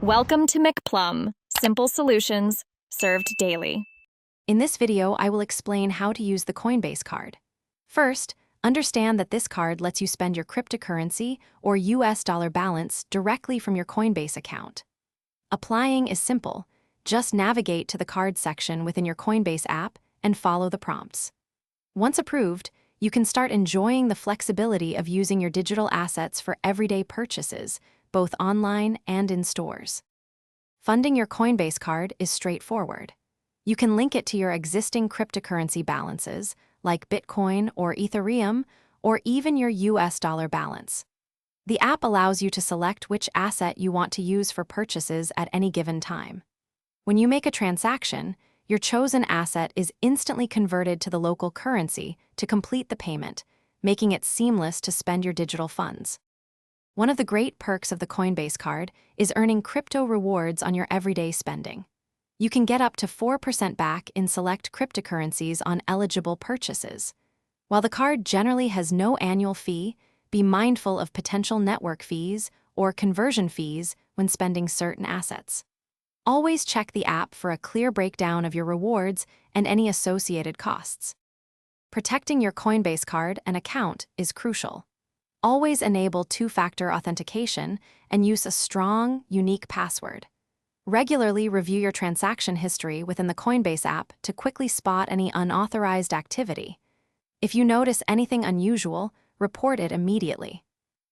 Welcome to McPlum, simple solutions served daily. In this video, I will explain how to use the Coinbase card. First, understand that this card lets you spend your cryptocurrency or US dollar balance directly from your Coinbase account. Applying is simple. Just navigate to the card section within your Coinbase app and follow the prompts. Once approved, you can start enjoying the flexibility of using your digital assets for everyday purchases, both online and in stores. Funding your Coinbase card is straightforward. You can link it to your existing cryptocurrency balances, like Bitcoin or Ethereum, or even your US dollar balance. The app allows you to select which asset you want to use for purchases at any given time. When you make a transaction, your chosen asset is instantly converted to the local currency to complete the payment, making it seamless to spend your digital funds. One of the great perks of the Coinbase card is earning crypto rewards on your everyday spending. You can get up to 4% back in select cryptocurrencies on eligible purchases. While the card generally has no annual fee, be mindful of potential network fees or conversion fees when spending certain assets. Always check the app for a clear breakdown of your rewards and any associated costs. Protecting your Coinbase card and account is crucial. Always enable two-factor authentication and use a strong, unique password. Regularly review your transaction history within the Coinbase app to quickly spot any unauthorized activity. If you notice anything unusual, report it immediately.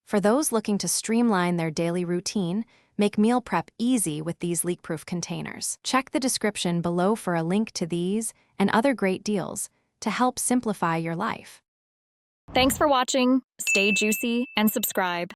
For those looking to streamline their daily routine, make meal prep easy with these leak-proof containers. Check the description below for a link to these and other great deals to help simplify your life. Thanks for watching. Stay juicy and subscribe.